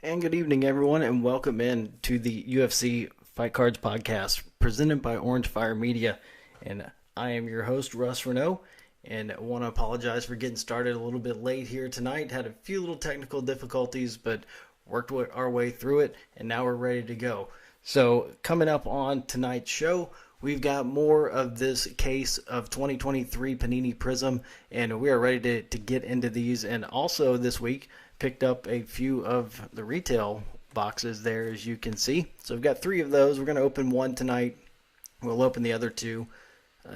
And good evening, everyone, and welcome in to the UFC Fight Cards podcast presented by Orange Fire Media. And I am your host, Russ Renault, and I want to apologize for getting started a little bit late here tonight. Had a few little technical difficulties, but worked our way through it, and now we're ready to go. So, coming up on tonight's show, we've got more of this case of 2023 Panini Prizm, and we are ready to get into these. And also this week, picked up a few of the retail boxes there, as you can see. So we've got three of those. We're going to open one tonight. We'll open the other two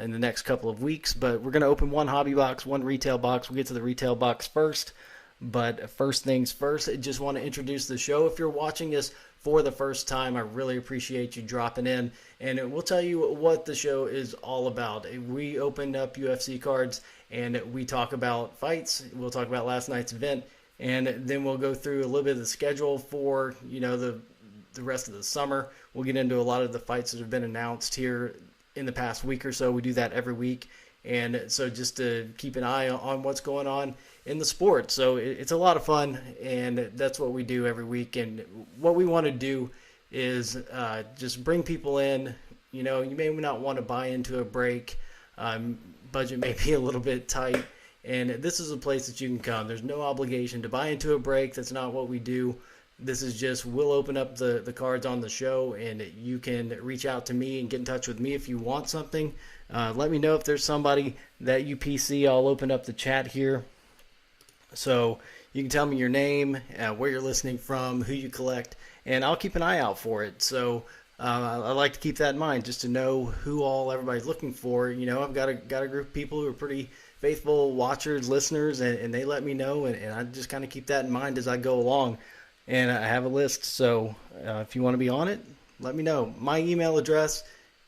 in the next couple of weeks, but we're going to open one hobby box, one retail box. We'll get to the retail box first. But first things first, I just want to introduce the show. If you're watching this for the first time, I really appreciate you dropping in. And we'll tell you what the show is all about. We opened up UFC cards and we talk about fights. We'll talk about last night's event. And then we'll go through a little bit of the schedule for, the rest of the summer. We'll get into a lot of the fights that have been announced here in the past week or so. We do that every week. And so just to keep an eye on what's going on in the sport. So it's a lot of fun, and that's what we do every week. And what we want to do is just bring people in. You may not want to buy into a break. Budget may be a little bit tight. And this is a place that you can come. There's no obligation to buy into a break. That's not what we do. This is just, we'll open up the cards on the show, and you can reach out to me and get in touch with me if you want something. Let me know if there's somebody that you PC. I'll open up the chat here. So you can tell me your name, where you're listening from, who you collect, and I'll keep an eye out for it. So I like to keep that in mind, just to know who everybody's looking for. I've got a group of people who are pretty faithful watchers, listeners, and they let me know, and I just kind of keep that in mind as I go along. And I have a list, so if you want to be on it, let me know. My email address,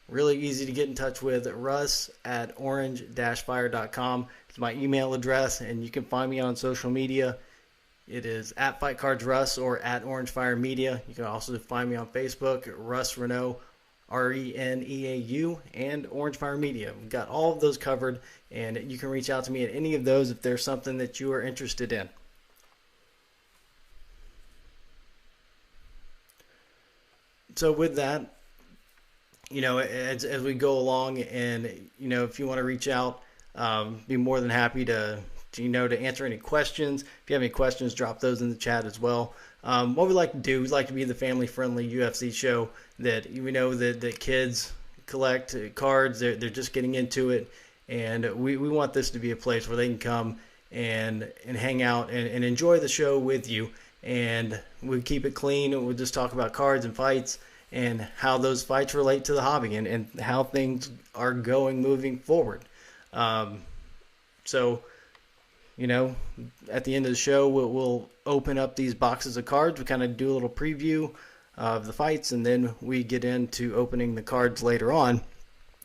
really easy to get in touch with, russ@orange-fire.com. It's my email address, and you can find me on social media. It is at FightCardsRuss or at Orange Fire Media. You can also find me on Facebook, Russ Renault, Reneau, and Orange Fire Media. We've got all of those covered, and you can reach out to me at any of those if there's something that you are interested in. So with that, as we go along, and if you want to reach out, be more than happy to answer any questions. If you have any questions, drop those in the chat as well. What we like to do, we like to be the family-friendly UFC show that that kids collect cards. They're just getting into it, and we want this to be a place where they can come and hang out and enjoy the show with you. And we keep it clean, and we'll just talk about cards and fights and how those fights relate to the hobby and how things are moving forward. So, at the end of the show, we'll open up these boxes of cards. We kind of do a little preview of the fights, and then we get into opening the cards later on.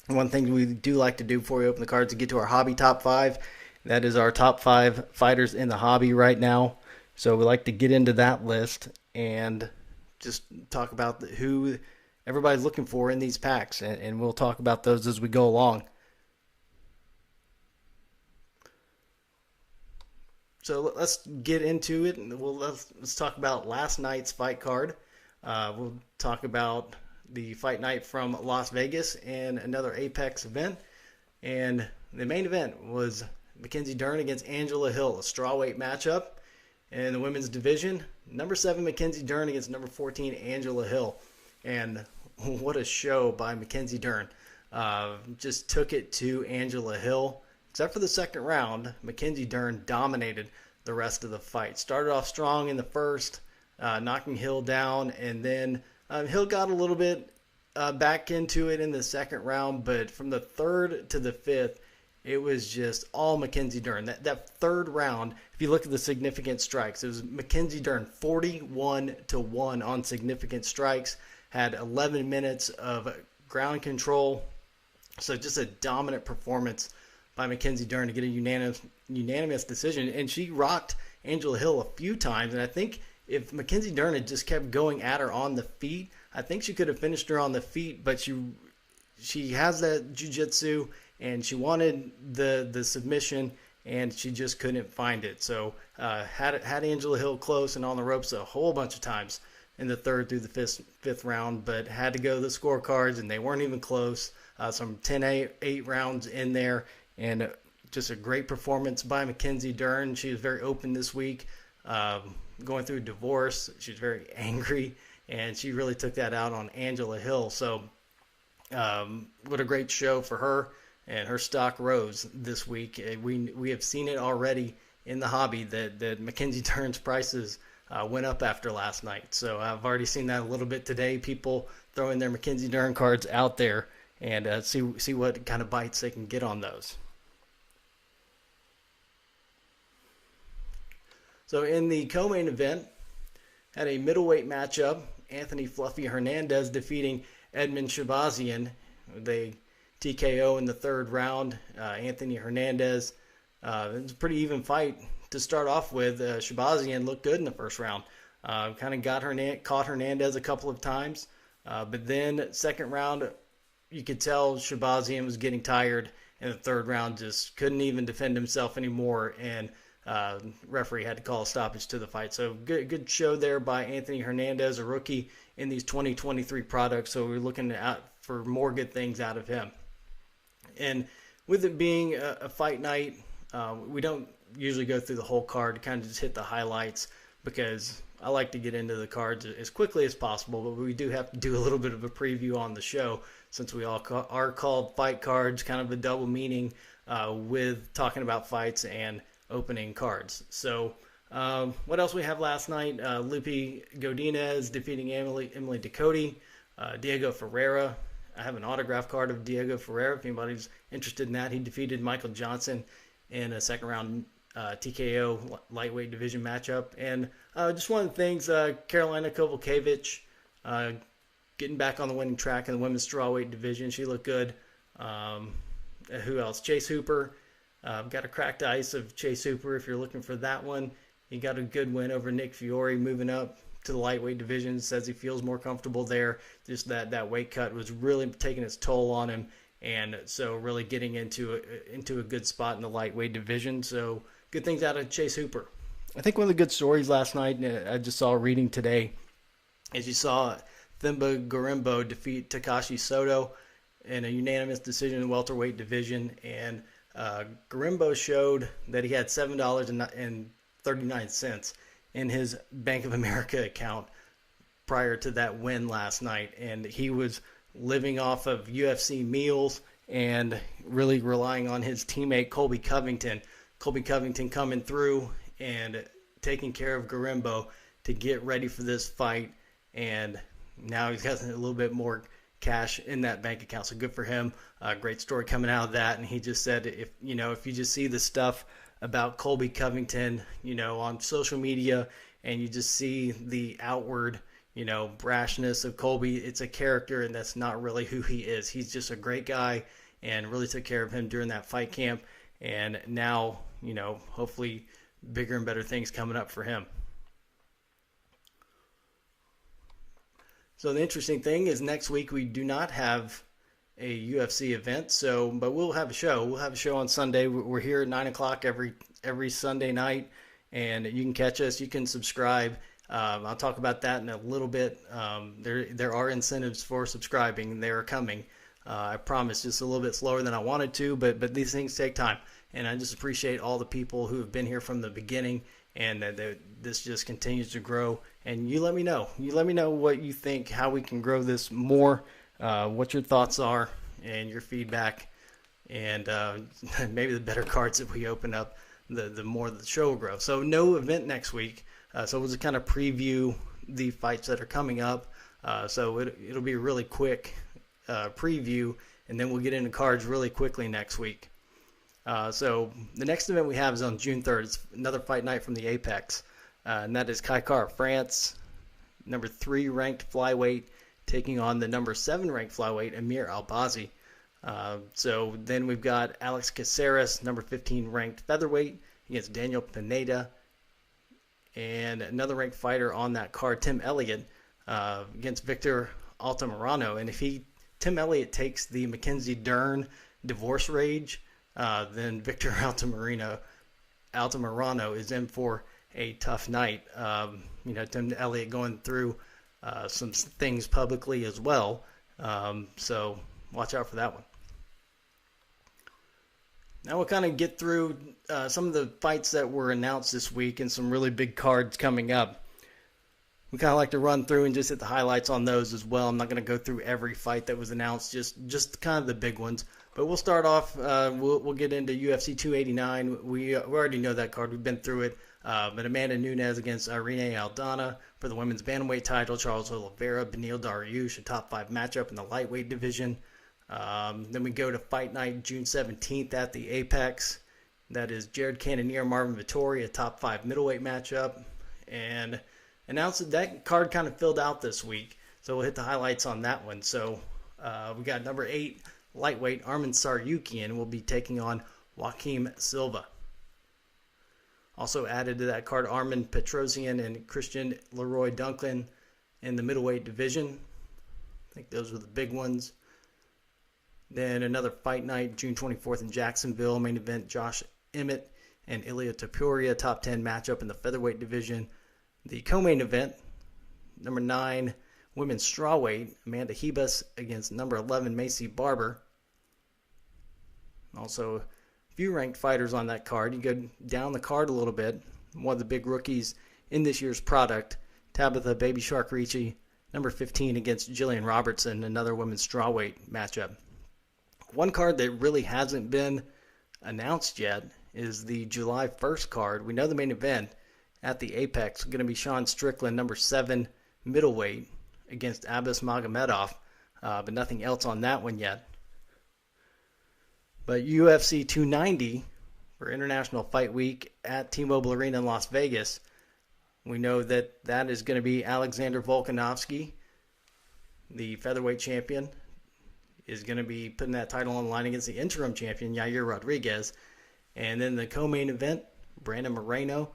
One thing we do like to do before we open the cards is get to our hobby top 5. That is our top 5 fighters in the hobby right now. So we like to get into that list and just talk about who everybody's looking for in these packs, and we'll talk about those as we go along. So let's get into it, and let's talk about last night's fight card. We'll talk about the fight night from Las Vegas and another Apex event. And the main event was Mackenzie Dern against Angela Hill, a strawweight matchup in the women's division. Number 7 Mackenzie Dern against number 14 Angela Hill. And what a show by Mackenzie Dern. Just took it to Angela Hill. Except for the second round, Mackenzie Dern dominated the rest of the fight. Started off strong in the first, knocking Hill down, and then Hill got a little bit back into it in the second round, but from the third to the fifth, it was just all Mackenzie Dern. That third round, if you look at the significant strikes, it was Mackenzie Dern 41-1 on significant strikes, had 11 minutes of ground control. So just a dominant performance by Mackenzie Dern to get a unanimous decision. And she rocked Angela Hill a few times. And I think if Mackenzie Dern had just kept going at her on the feet, I think she could have finished her on the feet. But she has that jiu-jitsu, and she wanted the submission, and she just couldn't find it. So had Angela Hill close and on the ropes a whole bunch of times in the third through the fifth round, but had to go to the scorecards, and they weren't even close. Some 10-8 rounds in there, and just a great performance by Mackenzie Dern. She was very open this week, going through a divorce. She was very angry, and she really took that out on Angela Hill. So what a great show for her, and her stock rose this week. We have seen it already in the hobby that Mackenzie Dern's prices went up after last night. So I've already seen that a little bit today. People throwing their Mackenzie Dern cards out there and see what kind of bites they can get on those. So in the co-main event, had a middleweight matchup. Anthony Fluffy Hernandez defeating Edmund Shabazian. They TKO in the third round. Anthony Hernandez, it was a pretty even fight to start off with. Shabazian looked good in the first round. Kind of caught Hernandez a couple of times. But then second round, you could tell Shabazian was getting tired. In the third round, just couldn't even defend himself anymore. And referee had to call a stoppage to the fight. So good show there by Anthony Hernandez, a rookie in these 2023 products. So we're looking out for more good things out of him. And with it being a fight night, we don't usually go through the whole card, kind of just hit the highlights, because I like to get into the cards as quickly as possible, but we do have to do a little bit of a preview on the show, since we all are called fight cards, kind of a double meaning with talking about fights and opening cards. So what else we have last night? Lupe Godinez defeating Emily Ducote. Diego Ferreira. I have an autograph card of Diego Ferreira if anybody's interested in that. He defeated Michael Johnson in a second round TKO lightweight division matchup. And just one of the things, Carolina Kovalkiewicz getting back on the winning track in the women's strawweight division. She looked good. Who else? Chase Hooper. Got a cracked ice of Chase Hooper if you're looking for that one. He got a good win over Nick Fiore, moving up to the lightweight division. Says he feels more comfortable there. Just that weight cut was really taking its toll on him, and so really getting into a good spot in the lightweight division. So good things out of Chase Hooper. I think one of the good stories last night, and I just saw reading today, is you saw Themba Gorimbo defeat Takashi Soto in a unanimous decision in the welterweight division, and Gorimbo showed that he had $7.39 in his Bank of America account prior to that win last night, and he was living off of UFC meals and really relying on his teammate Colby Covington. Colby Covington coming through and taking care of Gorimbo to get ready for this fight, and now he's got a little bit more cash in that bank account, so good for him. Great story coming out of that, and he just said if you just see the stuff about Colby Covington, on social media, and you just see the outward, brashness of Colby, it's a character, and that's not really who he is. He's just a great guy, and really took care of him during that fight camp, and now, hopefully bigger and better things coming up for him. So the interesting thing is next week we do not have a UFC event, but we'll have a show. We'll have a show on Sunday. We're here at 9 o'clock every Sunday night, and you can catch us. You can subscribe. I'll talk about that in a little bit. There are incentives for subscribing, and they are coming. I promise, just a little bit slower than I wanted to, but these things take time. And I just appreciate all the people who have been here from the beginning, and this just continues to grow. And you let me know. You let me know what you think, how we can grow this more, what your thoughts are, and your feedback. And maybe the better cards that we open up, the more the show will grow. So no event next week. So we'll just kind of preview the fights that are coming up. So it'll be a really quick preview, and then we'll get into cards really quickly next week. So the next event we have is on June 3rd. It's another fight night from the Apex, and that is Kai Kara France, number 3 ranked flyweight, taking on the number 7 ranked flyweight, Amir Albazi. So then we've got Alex Caceres, number 15 ranked featherweight, against Daniel Pineda, and another ranked fighter on that card, Tim Elliott, against Victor Altamirano. And if Tim Elliott takes the Mackenzie Dern divorce rage, then Victor Altamirano Altamirano is in for a tough night. Tim Elliott going through some things publicly as well. So watch out for that one. Now we'll kind of get through some of the fights that were announced this week and some really big cards coming up. We kind of like to run through and just hit the highlights on those as well. I'm not going to go through every fight that was announced, just kind of the big ones. But we'll start off, we'll get into UFC 289. We already know that card. We've been through it. But Amanda Nunes against Irene Aldana for the women's bantamweight title. Charles Oliveira, Beneil Dariush, a top 5 matchup in the lightweight division. Then we go to Fight Night June 17th at the Apex. That is Jared Cannonier, Marvin Vettori, a top 5 middleweight matchup. And announced that card kind of filled out this week. So we'll hit the highlights on that one. So we got number 8 lightweight Arman Tsarukyan will be taking on Joaquim Silva. Also added to that card, Armin Petrosian and Christian Leroy Dunklin in the middleweight division. I think those were the big ones. Then another Fight Night, June 24th in Jacksonville. Main event, Josh Emmett and Ilia Topuria, top 10 matchup in the featherweight division. The co-main event, number 9 women's strawweight, Amanda Hebus against number 11 Macy Barber. Also, a few ranked fighters on that card. You go down the card a little bit. One of the big rookies in this year's product, Tabitha Baby Shark Ricci, number 15 against Jillian Robertson, another women's strawweight matchup. One card that really hasn't been announced yet is the July 1st card. We know the main event at the Apex is going to be Sean Strickland, number 7 middleweight, against Abbas Magomedov, but nothing else on that one yet. But UFC 290 for International Fight Week at T-Mobile Arena in Las Vegas, we know that that is going to be Alexander Volkanovski, the featherweight champion, is going to be putting that title on the line against the interim champion, Yair Rodriguez. And then the co-main event, Brandon Moreno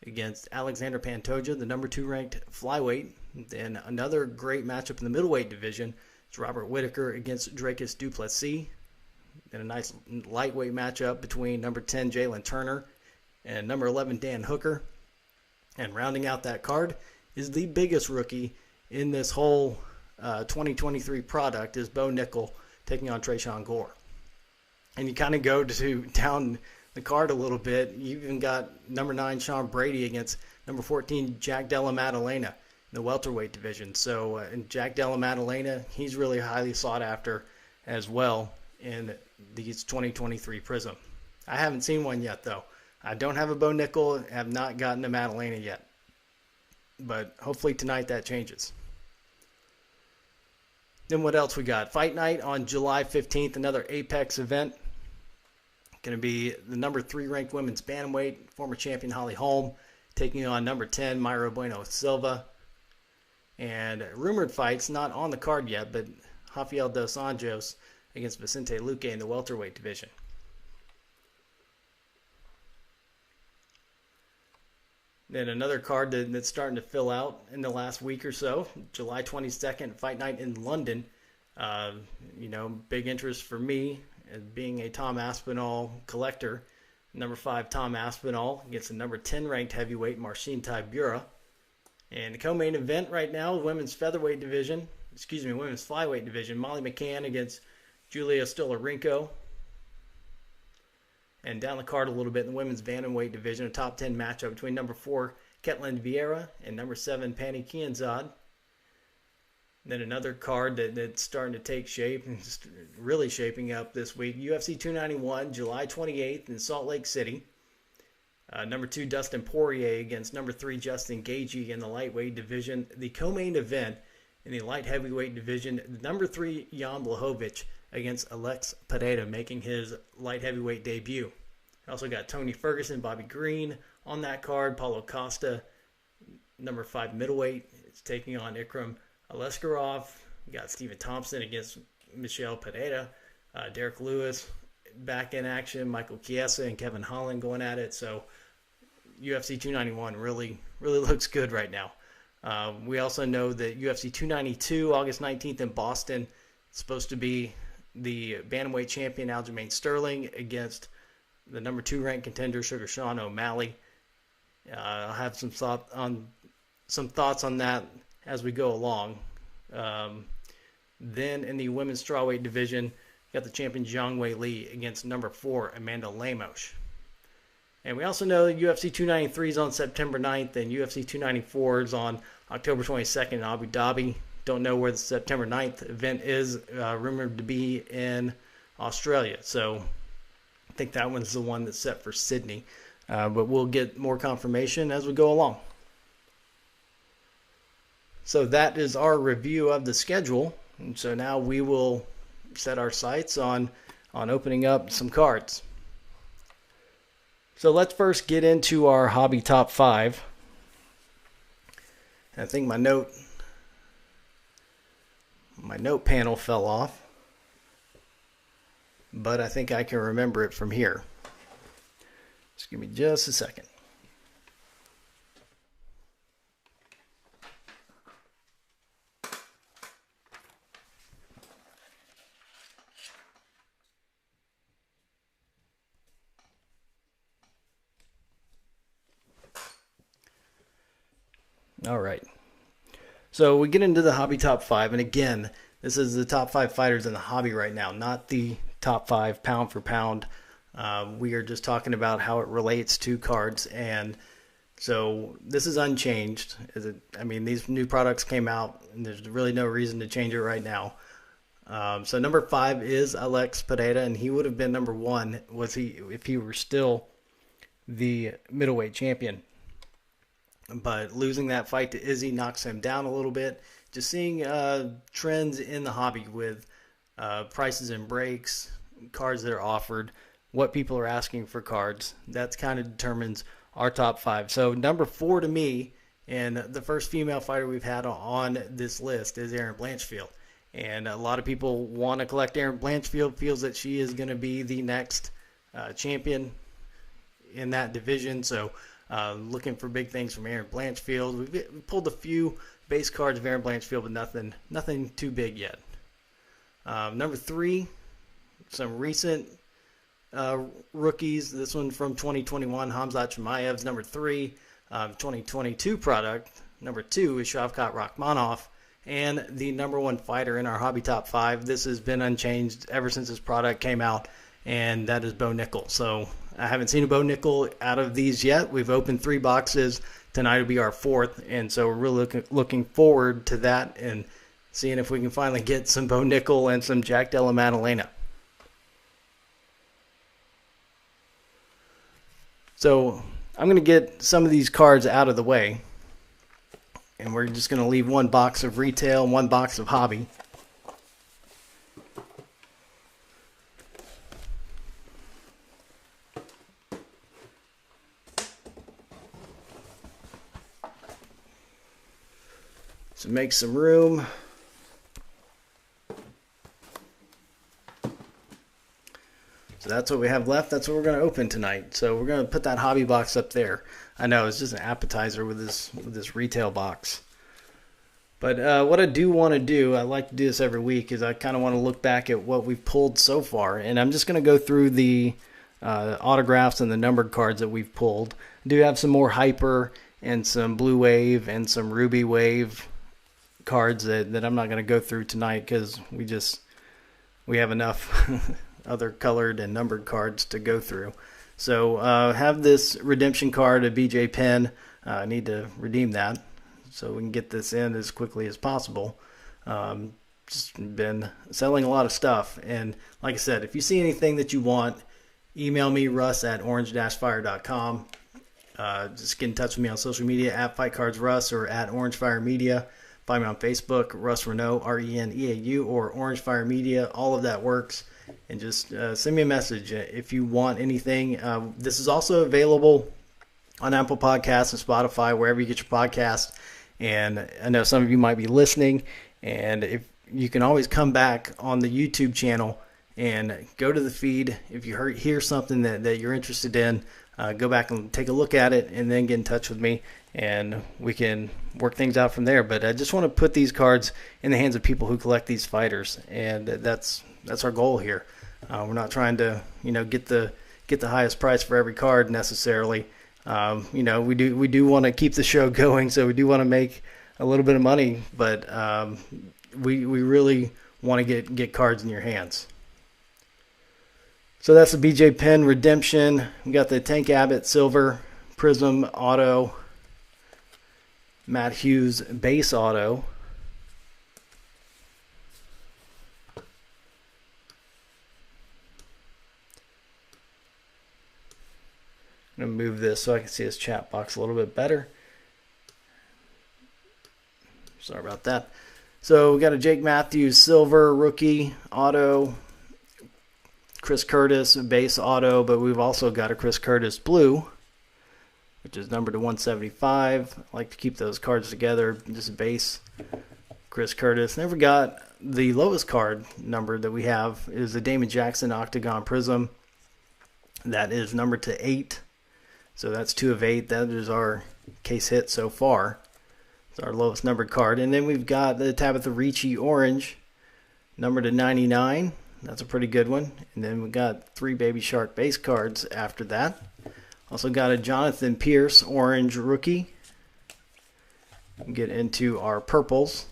against Alexander Pantoja, the number 2 ranked flyweight. Then another great matchup in the middleweight division. It's Robert Whittaker against Dracus du Plessis. Then a nice lightweight matchup between number 10 Jalen Turner and number 11 Dan Hooker. And rounding out that card is the biggest rookie in this whole 2023 product is Bo Nickel taking on Tresean Gore. And you kind of go to down the card a little bit. You even got number 9 Sean Brady against number 14 Jack Della Maddalena in the welterweight division. So and Jack Della Maddalena, he's really highly sought after as well in these 2023 Prizm. I haven't seen one yet though. I don't have a Bo Nickel, have not gotten a Maddalena yet. But hopefully tonight that changes. Then what else we got? Fight Night on July 15th, another Apex event. Going to be the number 3 ranked women's bantamweight, former champion Holly Holm, taking on number 10 Mayra Bueno Silva. And rumored fights, not on the card yet, but Rafael dos Anjos against Vicente Luque in the welterweight division. Then another card that's starting to fill out in the last week or so, July 22nd, Fight Night in London. Big interest for me as being a Tom Aspinall collector. Number 5 Tom Aspinall against the number 10 ranked heavyweight Marcin Tybura. And the co-main event right now, women's flyweight division, Molly McCann against Julia Stolarenko. And down the card a little bit in the women's bantamweight division, a top 10 matchup between number 4 Ketlin Vieira and number 7 Pani Kianzad. Then another card that's starting to take shape and just really shaping up this week, UFC 291, July 28th in Salt Lake City. Number 2 Dustin Poirier against number 3 Justin Gaethje in the lightweight division. The co-main event in the light heavyweight division, number 3 Jan Blachowicz against Alex Pereira, making his light heavyweight debut. Also got Tony Ferguson, Bobby Green on that card. Paulo Costa, number 5 middleweight, is taking on Ikram Aleskarov. You got Stephen Thompson against Michel Pereira. Derek Lewis back in action. Michael Chiesa and Kevin Holland going at it. So UFC 291 really looks good right now. We also know that UFC 292, August 19th in Boston, is supposed to be the bantamweight champion Aljamain Sterling against the number 2 ranked contender, Sugar Sean O'Malley. I'll have some thoughts on that as we go along. Then in the women's strawweight division, got the champion Zhang Wei Li against number 4 Amanda Lemos. And we also know UFC 293 is on September 9th, and UFC 294 is on October 22nd in Abu Dhabi. Don't know where the September 9th event is, rumored to be in Australia. So I think that one's the one that's set for Sydney. But we'll get more confirmation as we go along. So that is our review of the schedule. And so now we will set our sights on opening up some cards. So let's first get into our hobby top 5. I think my note panel fell off, but I think I can remember it from here. Just give me just a second. All right. So we get into the hobby top 5, and again, this is the top 5 fighters in the hobby right now, not the top 5 pound for pound. We are just talking about how it relates to cards, and so this is unchanged. These new products came out, and there's really no reason to change it right now. So number 5 is Alex Pereira, and he would have been number 1 if he were still the middleweight champion. But losing that fight to Izzy knocks him down a little bit. Just seeing trends in the hobby with prices and breaks, cards that are offered, what people are asking for cards. That kind of determines our top 5. So number 4 to me, and the first female fighter we've had on this list, is Erin Blanchfield. And a lot of people want to collect Erin Blanchfield, feels that she is going to be the next champion in that division. So looking for big things from Erin Blanchfield. We've pulled a few base cards of Erin Blanchfield, but nothing too big yet. Number 3, some recent rookies. This one from 2021, Hamzat Chimaev's number 3. 2022 product, number 2, is Shavkat Rakhmonov. And the number 1 fighter in our hobby top 5, this has been unchanged ever since this product came out, and that is Bo Nickel. So I haven't seen a Bo Nickel out of these yet. We've opened 3 boxes. Tonight will be our 4th, and so we're really looking forward to that and seeing if we can finally get some Bo Nickel and some Jack Della Maddalena. So I'm going to get some of these cards out of the way, and we're just going to leave 1 box of retail and 1 box of hobby. So make some room. So that's what we have left. That's what we're going to open tonight. So we're going to put that hobby box up there. I know it's just an appetizer with this retail box. But what I do want to do, I like to do this every week, is I kind of want to look back at what we've pulled so far. And I'm just going to go through the autographs and the numbered cards that we've pulled. I do have some more Hyper and some Blue Wave and some Ruby Wave cards that I'm not going to go through tonight because we have enough other colored and numbered cards to go through. So have this redemption card of BJ Penn. I need to redeem that so we can get this in as quickly as possible. Just been selling a lot of stuff, and like I said, if you see anything that you want, email me, russ@orange-fire.com. Just get in touch with me on social media at FightCardsRuss or at OrangeFireMedia. Find me on Facebook, Russ Reneau, Reneau, or Orange Fire Media. All of that works. And just send me a message if you want anything. This is also available on Apple Podcasts and Spotify, wherever you get your podcast. And I know some of you might be listening, and if you can always come back on the YouTube channel and go to the feed. If you hear something that you're interested in, go back and take a look at it, and then get in touch with me, and we can work things out from there. But I just want to put these cards in the hands of people who collect these fighters, and that's our goal here. We're not trying to get the get the highest price for every card necessarily. You know, we do want to keep the show going, so we do want to make a little bit of money, but we really want to get cards in your hands. So that's the BJ Penn Redemption. We got the Tank Abbott Silver, Prizm Auto, Matt Hughes Base Auto, I'm going to move this so I can see his chat box a little bit better. Sorry about that. So we got a Jake Matthews Silver Rookie Auto, Chris Curtis Base Auto, but we've also got a Chris Curtis Blue, which is numbered to 175. I like to keep those cards together, just base Chris Curtis. Never got the lowest card number that we have is the Damon Jackson Octagon Prizm. That is numbered to 8. So that's 2 of 8. That is our case hit so far. It's our lowest numbered card. And then we've got the Tabitha Ricci Orange, numbered to 99. That's a pretty good one. And then we got 3 Baby Shark base cards after that. Also got a Jonathan Pierce Orange Rookie. Get into our purples.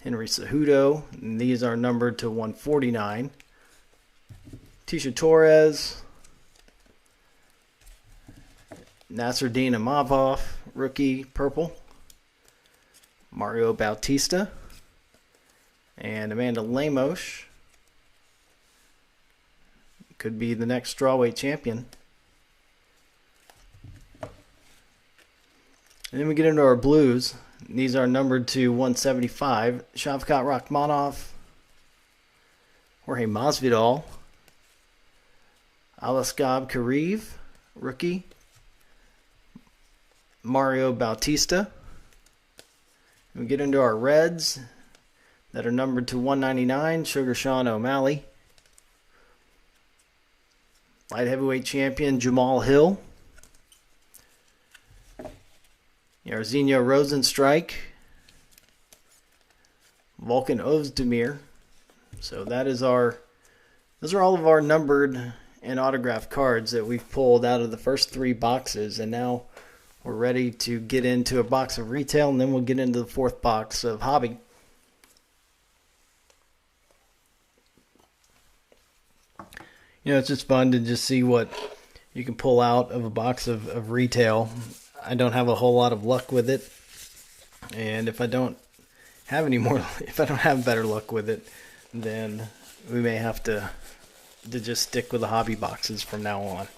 Henry Cejudo. And these are numbered to 149. Tisha Torres. Nasruddin Imavov, rookie, purple. Mario Bautista. And Amanda Lemos. Could be the next strawweight champion. And then we get into our blues. These are numbered to 175. Shavkat Rakhmonov. Jorge Masvidal. Aliaskhab Kareev, rookie. Mario Bautista. And we get into our reds that are numbered to 199. Sugar Sean O'Malley. Light heavyweight champion Jamal Hill. Jairzinho Rosenstrike. Volkan Ozdemir. So that is those are all of our numbered and autographed cards that we've pulled out of the first 3 boxes, and now we're ready to get into a box of retail, and then we'll get into the 4th box of hobby. You know, it's just fun to just see what you can pull out of a box of retail. I don't have a whole lot of luck with it, and if I don't have better luck with it, then we may have to just stick with the hobby boxes from now on.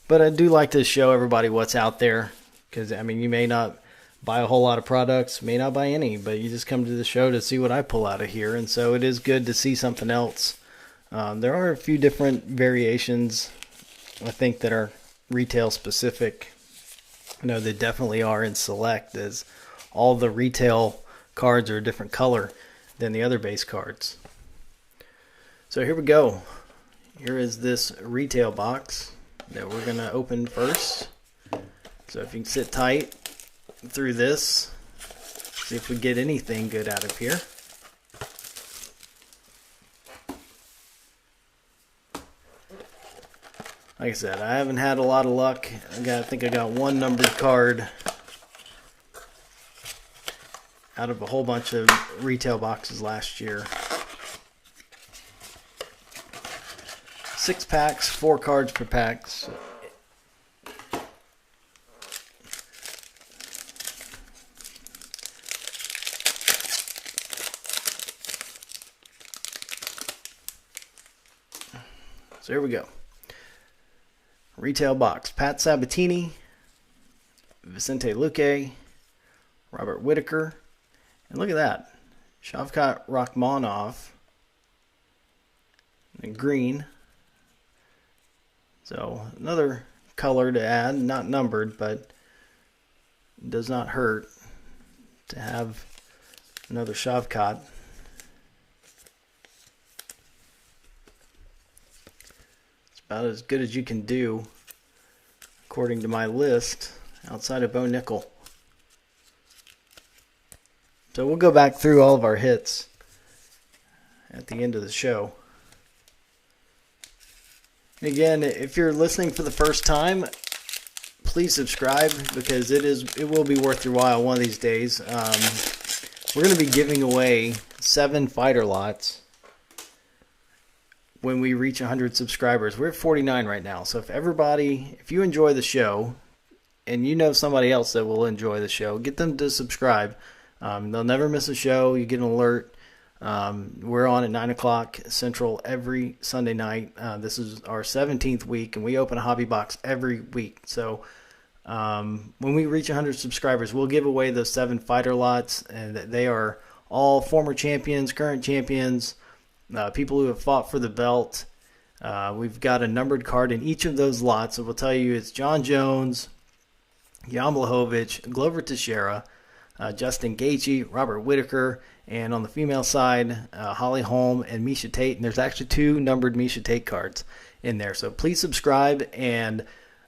But I do like to show everybody what's out there, because, I mean, you may not buy a whole lot of products, may not buy any, but you just come to the show to see what I pull out of here, and so it is good to see something else. There are a few different variations, I think, that are retail specific. I know they definitely are in Select, as all the retail cards are a different color than the other base cards. So here we go. Here is this retail box that we're going to open first. So if you can sit tight through this, see if we get anything good out of here. Like I said, I haven't had a lot of luck. I think I got one numbered card out of a whole bunch of retail boxes last year. 6 packs, 4 cards per pack. So here we go. Retail box. Pat Sabatini, Vicente Luque, Robert Whitaker, and look at that. Shavkat Rakhmonov in green. So another color to add, not numbered, but it does not hurt to have another Shavkat. It's about as good as you can do, according to my list, outside of Bo Nickel. So we'll go back through all of our hits at the end of the show. Again, if you're listening for the first time, please subscribe because it will be worth your while one of these days. We're going to be giving away 7 fighter lots when we reach 100 subscribers. We're at 49 right now. So if you enjoy the show and you know somebody else that will enjoy the show, get them to subscribe. They'll never miss a show. You get an alert. We're on at 9 o'clock Central every Sunday night. This is our 17th week, and we open a hobby box every week. So when we reach 100 subscribers, we'll give away those 7 fighter lots, and they are all former champions, current champions, people who have fought for the belt. We've got a numbered card in each of those lots. So we'll tell you it's John Jones, Jan Blachowicz, Glover Teixeira, Justin Gaethje, Robert Whitaker, and on the female side, Holly Holm and Miesha Tate. And there's actually 2 numbered Miesha Tate cards in there. So please subscribe, and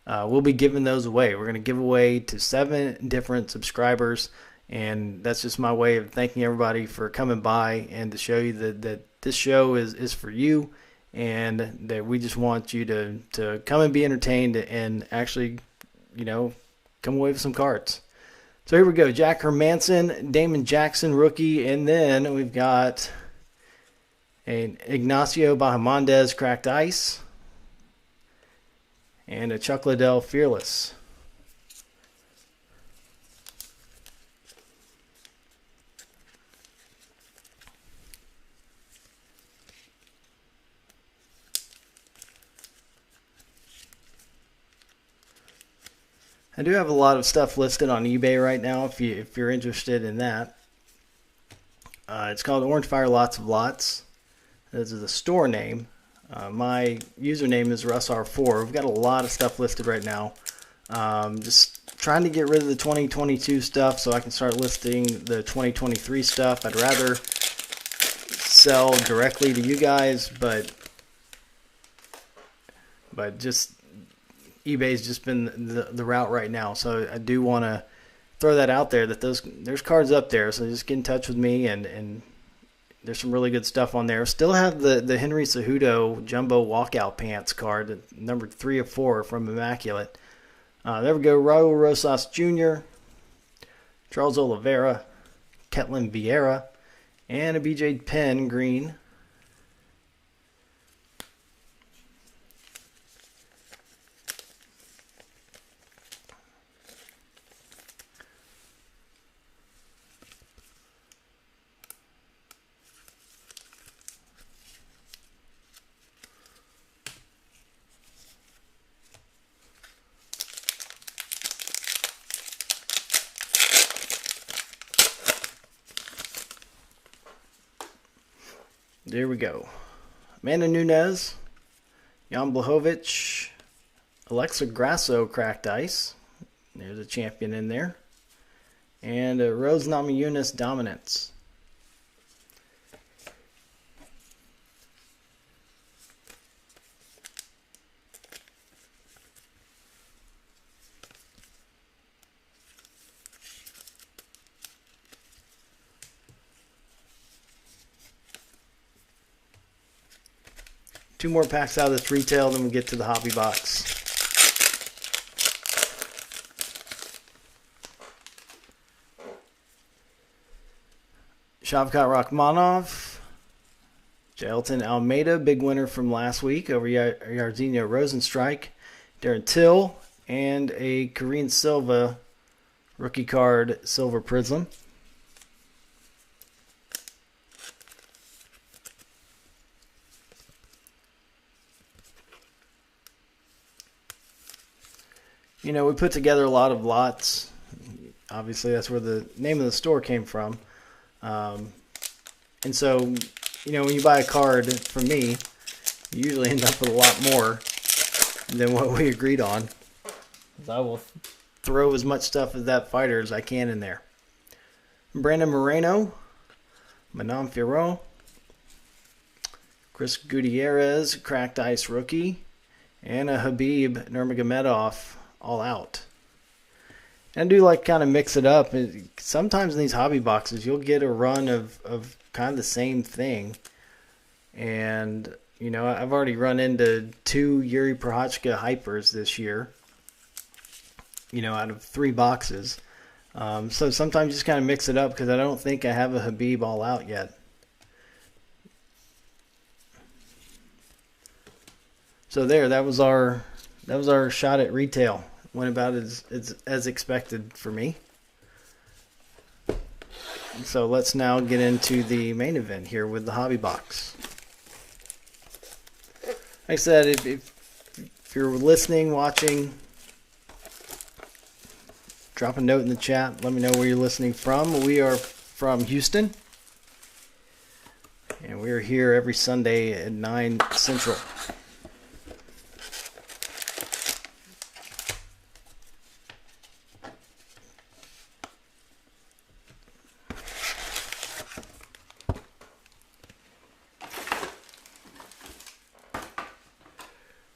we'll be giving those away. We're going to give away to 7 different subscribers, and that's just my way of thanking everybody for coming by and to show you that this show is for you, and that we just want you to come and be entertained and actually, come away with some cards. So here we go. Jack Hermanson, Damon Jackson, rookie, and then we've got an Ignacio Bahamondes, cracked ice, and a Chuck Liddell, fearless. I do have a lot of stuff listed on eBay right now if you're interested in that. It's called Orange Fire Lots of Lots. This is the store name. My username is RussR4. We've got a lot of stuff listed right now. Just trying to get rid of the 2022 stuff so I can start listing the 2023 stuff. I'd rather sell directly to you guys, but just eBay's just been the route right now. So I do want to throw that out there that there's cards up there. So just get in touch with me, and there's some really good stuff on there. Still have the Henry Cejudo Jumbo Walkout Pants card, numbered 3 of 4 from Immaculate. There we go. Raul Rosas Jr., Charles Oliveira, Ketlin Vieira, and a BJ Penn green. There we go. Amanda Nunes, Jan Blachowicz, Alexa Grasso, cracked ice. There's a champion in there. And Rose Namajunas, dominance. Two more packs out of this retail, then we get to the hobby box. Shavkat Rakhmonov, Jailton Almeida, big winner from last week over Jairzinho Rosenstrike, Darren Till, and a Korean Silva rookie card, silver Prizm. We put together a lot of lots. Obviously, that's where the name of the store came from. And so, when you buy a card from me, you usually end up with a lot more than what we agreed on. I will throw as much stuff of that fighter as I can in there. Brandon Moreno, Manon Fiorot, Chris Gutierrez, cracked ice rookie, and a Habib Nurmagomedov, all out. And I do like kind of mix it up. Sometimes in these hobby boxes, you'll get a run of kind of the same thing. And, I've already run into 2 Yuri Prochazka hypers this year, out of 3 boxes. So sometimes you just kind of mix it up because I don't think I have a Habib all out yet. So that was our shot at retail. Went about as expected for me. So let's now get into the main event here with the hobby box. Like I said, if you're listening, watching, drop a note in the chat. Let me know where you're listening from. We are from Houston, and we are here every Sunday at 9 Central.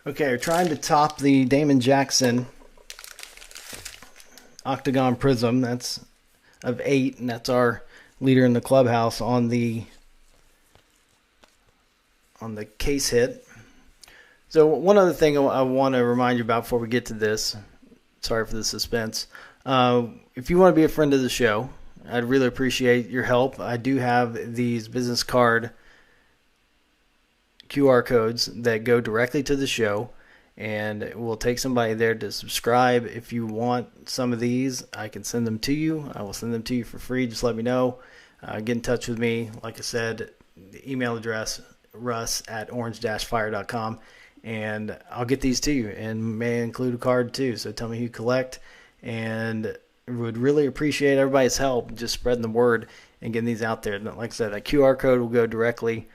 Okay, we're trying to top the Damon Jackson Octagon Prizm. That's of 8, and that's our leader in the clubhouse on the case hit. So one other thing I want to remind you about before we get to this, sorry for the suspense. If you want to be a friend of the show, I'd really appreciate your help. I do have these business card QR codes that go directly to the show, and we'll take somebody there to subscribe. If you want some of these, I can send them to you. I will send them to you for free. Just let me know. Get in touch with me. Like I said, the email address, russ@orange-fire.com, and I'll get these to you, and may include a card too. So tell me who you collect, and would really appreciate everybody's help just spreading the word and getting these out there. Like I said, that QR code will go directly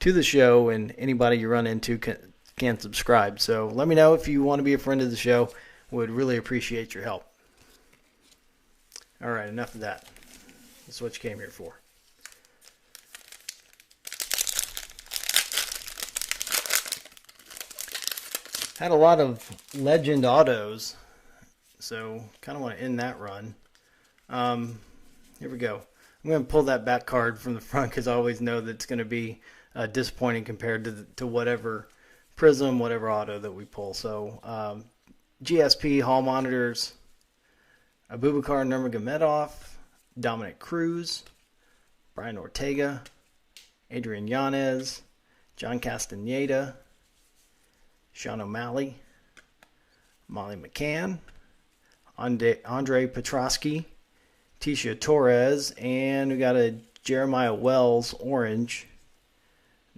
to the show, and anybody you run into can subscribe. So let me know if you want to be a friend of the show. Would really appreciate your help. All right, enough of that. That's what you came here for. Had a lot of legend autos, so kind of want to end that run. Here we go. I'm going to pull that back card from the front because I always know that it's going to be disappointing compared to whatever Prizm, whatever auto that we pull. So GSP, Hall Monitors, Abubakar Nurmagomedov, Dominic Cruz, Brian Ortega, Adrian Yanez, John Castaneda, Sean O'Malley, Molly McCann, Andre Petrosky, Tisha Torres, and we got a Jeremiah Wells orange.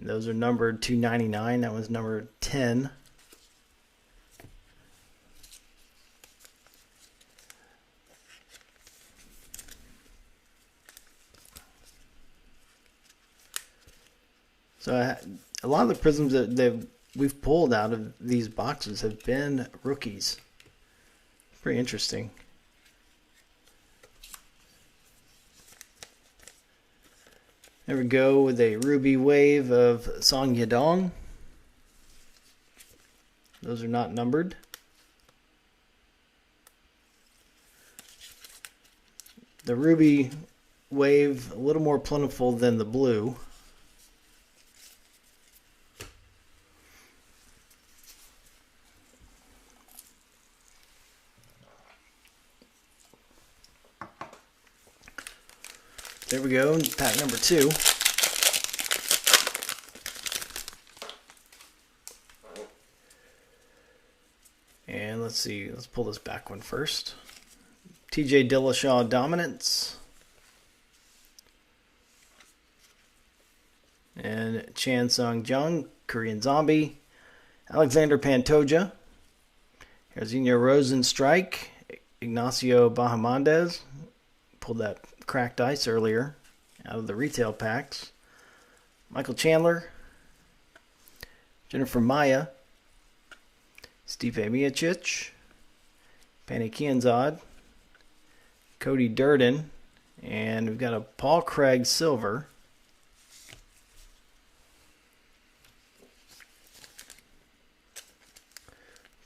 Those are numbered 299. That was number 10. So a lot of the Prizms that we've pulled out of these boxes have been rookies. Pretty interesting. There we go with a Ruby Wave of Song Yadong. Those are not numbered. The Ruby Wave, a little more plentiful than the blue. There we go, pack number 2. And let's see, let's pull this back one first. TJ Dillashaw Dominance. And Chan Sung Jung, Korean Zombie. Alexander Pantoja. Jairzinho Rosenstrike. Ignacio Bahamondes. Pulled that cracked ice earlier out of the retail packs. Michael Chandler, Jennifer Maya, Stipe Miocic, Panay Kianzad, Cody Durden, and we've got a Paul Craig Silver.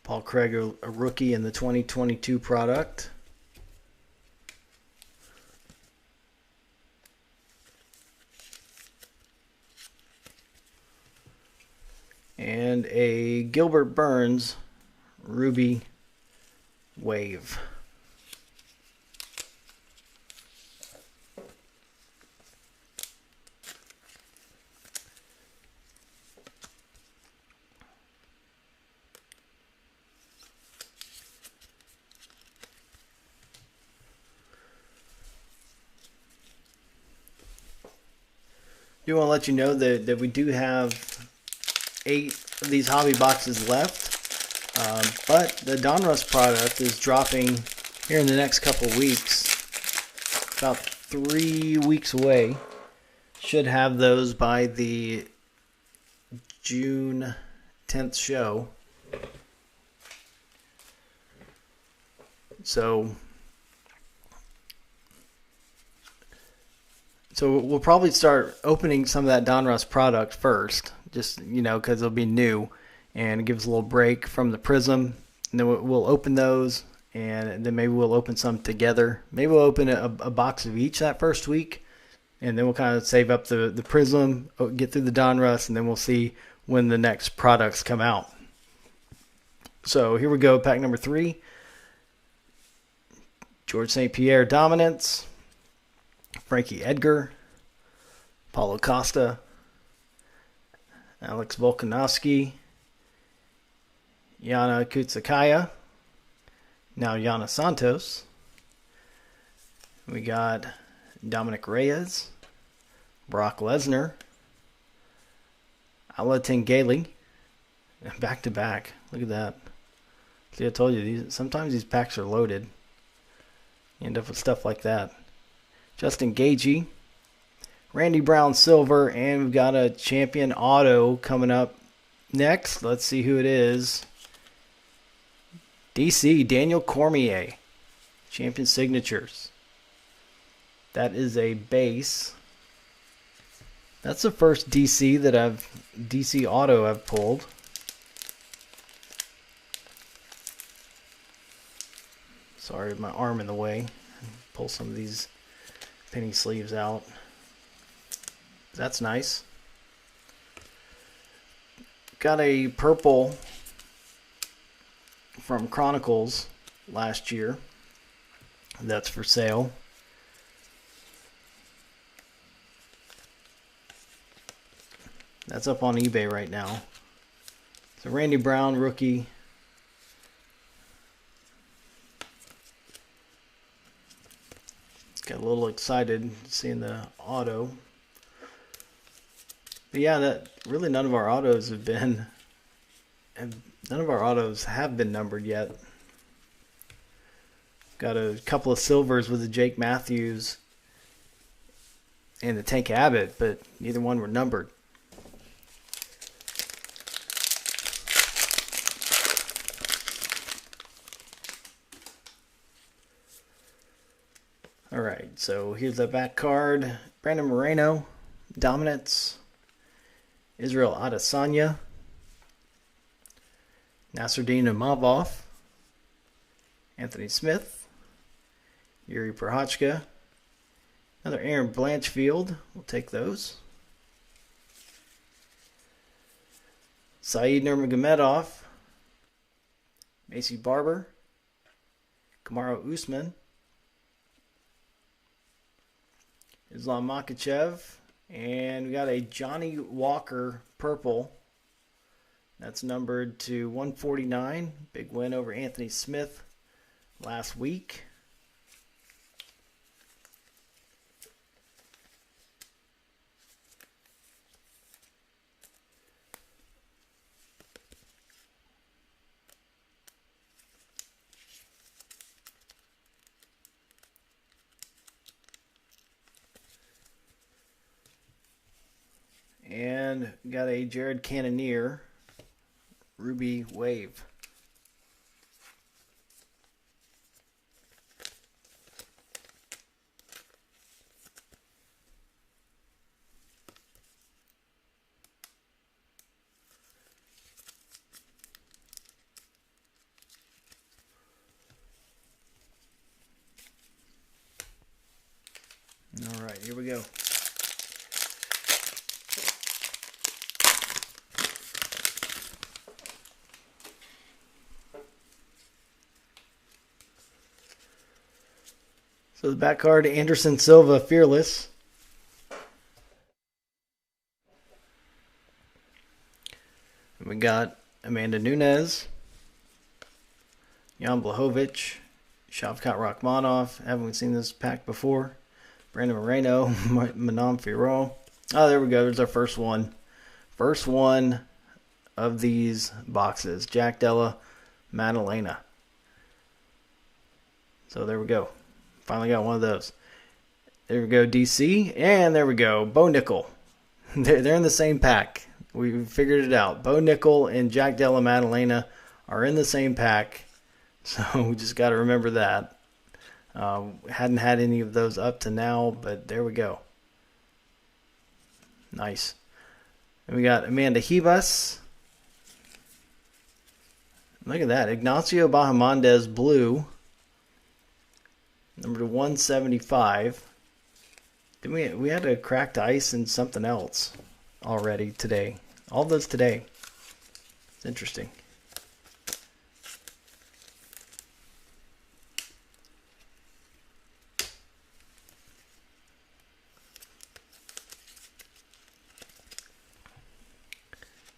Paul Craig, a rookie in the 2022 product. Gilbert Burns Ruby Wave. I do want to let you know that we do have 8 of these hobby boxes left. But the Donruss product is dropping here in the next couple weeks. About 3 weeks away. Should have those by the June 10th show. So we'll probably start opening some of that Donruss product first, just, because it'll be new, and it gives a little break from the Prizm. And then we'll open those, and then maybe we'll open some together. Maybe we'll open a box of each that first week, and then we'll kind of save up the Prizm, get through the Donruss, and then we'll see when the next products come out. So here we go, pack number 3. George St. Pierre Dominance. Frankie Edgar, Paulo Costa, Alex Volkanovski, Yana Kutsakaya, now Yana Santos. We got Dominic Reyes, Brock Lesnar, Ala Tengeli, back to back. Look at that. See, I told you, sometimes these packs are loaded. You end up with stuff like that. Justin Gaethje, Randy Brown Silver, and we've got a champion auto coming up next. Let's see who it is. DC, Daniel Cormier, champion signatures. That is a base. That's the first DC auto I've pulled. Sorry, my arm in the way. Pull some of these penny sleeves out. That's nice. Got a purple from Chronicles last year. That's for sale. That's up on eBay right now. So Randy Brown rookie. Got a little excited seeing the auto. But yeah, none of our autos have been numbered yet. Got a couple of silvers with the Jake Matthews and the Tank Abbott, but neither one were numbered. All right, so here's the back card. Brandon Moreno, Dominance. Israel Adesanya. Nasruddin Imavov. Anthony Smith. Yuri Prochazka. Another Aaron Blanchfield. We'll take those. Saeed Nurmagomedov. Macy Barber. Kamaru Usman. Islam Makhachev, and we got a Johnny Walker purple. That's numbered to 149. Big win over Anthony Smith last week. And got a Jared Cannonier Ruby Wave. All right, here we go. So the back card, Anderson Silva, Fearless. And we got Amanda Nunes, Jan Blachowicz, Shavkat Rachmanov. Haven't we seen this pack before? Brandon Moreno, Manon Fiorot. Oh, there we go. There's our first one. First one of these boxes. Jack Della, Madalena. So there we go. Finally got one of those. There we go, DC. And there we go, Bo Nickel. They're in the same pack. We figured it out. Bo Nickel and Jack Della Madalena are in the same pack. So we just got to remember that. Hadn't had any of those up to now, but there we go. Nice. And we got Amanda Ribas. Look at that. Ignacio Bahamondes blue. Number 175. Then we had a cracked ice and something else already today. All those today. It's interesting.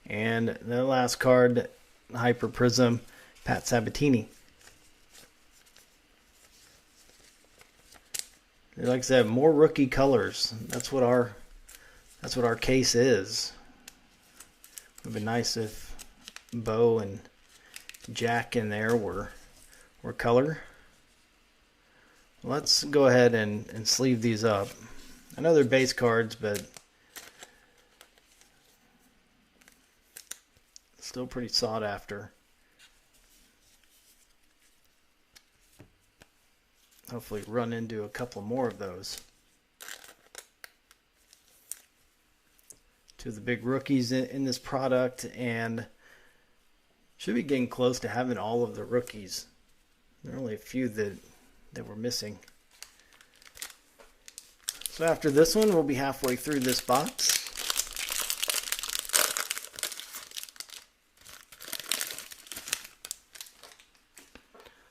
And the last card, Hyper Prizm, Pat Sabatini. Like I said, more rookie colors. That's what our case is. It would be nice if Bo and Jack in there were color. Let's go ahead and sleeve these up. I know they're base cards, but still pretty sought after. Hopefully run into a couple more of those. Two of the big rookies in this product, and should be getting close to having all of the rookies. There are only a few that we're missing. So after this one, we'll be halfway through this box.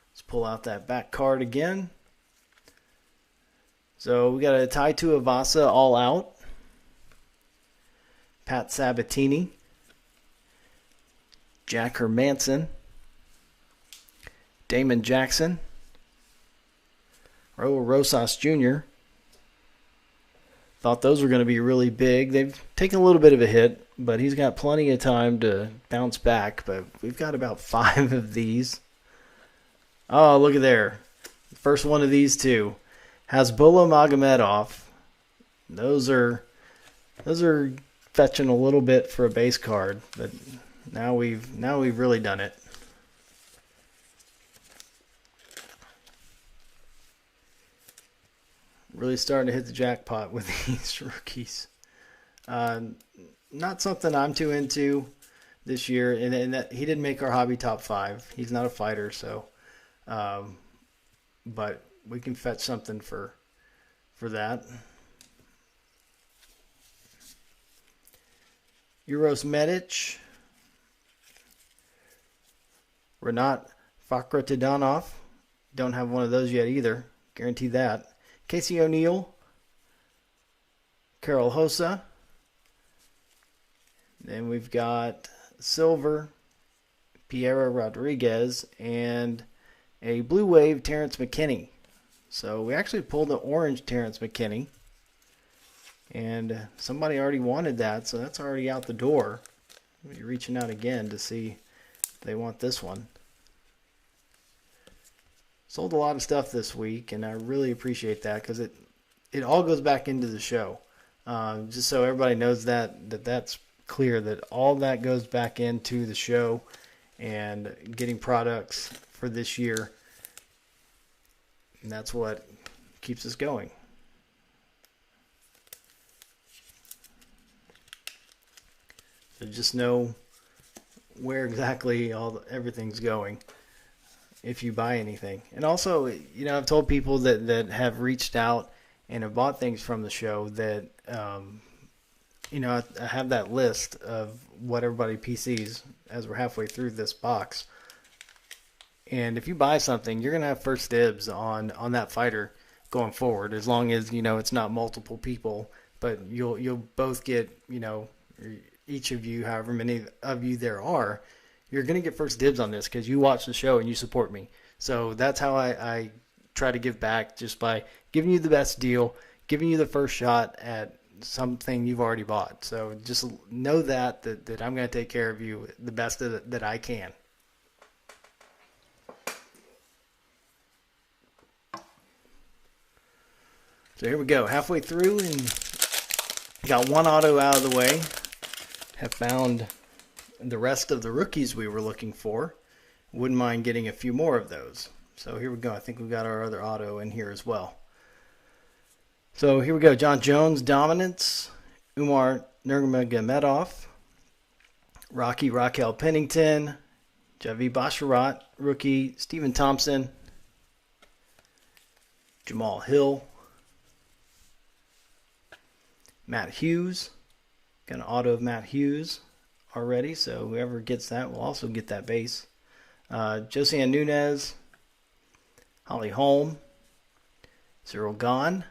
Let's pull out that back card again. So we got a Tai Tuivasa all out. Pat Sabatini. Jack Hermanson. Damon Jackson. Raul Rosas Jr. Thought those were going to be really big. They've taken a little bit of a hit, but he's got plenty of time to bounce back. But we've got about 5 of these. Oh, look at there. First one of these two. Hasbulla Magomedov. Those are fetching a little bit for a base card, but now we've really done it. Really starting to hit the jackpot with these rookies. Not something I'm too into this year, and that he didn't make our hobby top 5. He's not a fighter, so but we can fetch something for that. Uros Medic, Renat Fakhretdinov. Don't have one of those yet either. Guarantee that. Casey O'Neill, Carol Hossa. Then we've got Silver, Piera Rodriguez, and a Blue Wave Terrence McKinney. So we actually pulled the orange Terrence McKinney. And somebody already wanted that, so that's already out the door. I'll be reaching out again to see if they want this one. Sold a lot of stuff this week, and I really appreciate that because it all goes back into the show. Just so everybody knows that's clear, that all that goes back into the show and getting products for this year. And that's what keeps us going. So just know where exactly everything's going if you buy anything. And also, I've told people that have reached out and have bought things from the show that, I have that list of what everybody PCs as we're halfway through this box. And if you buy something, you're going to have first dibs on that fighter going forward, as long as it's not multiple people, but you'll both get each of you, however many of you there are, you're gonna get first dibs on this because you watch the show and you support me. So that's how I try to give back, just by giving you the best deal, giving you the first shot at something you've already bought. So just know that I'm going to take care of you the best that I can. So here we go, halfway through, and got one auto out of the way. Have found the rest of the rookies we were looking for. Wouldn't mind getting a few more of those. So here we go. I think we've got our other auto in here as well. So here we go. John Jones, Dominance. Umar Nurmagomedov. Raquel Pennington. Javi Basharat, rookie. Stephen Thompson. Jamal Hill. Matt Hughes. Got an auto of Matt Hughes already, so whoever gets that will also get that base. Josian Nunez. Holly Holm. Cyril Gahn.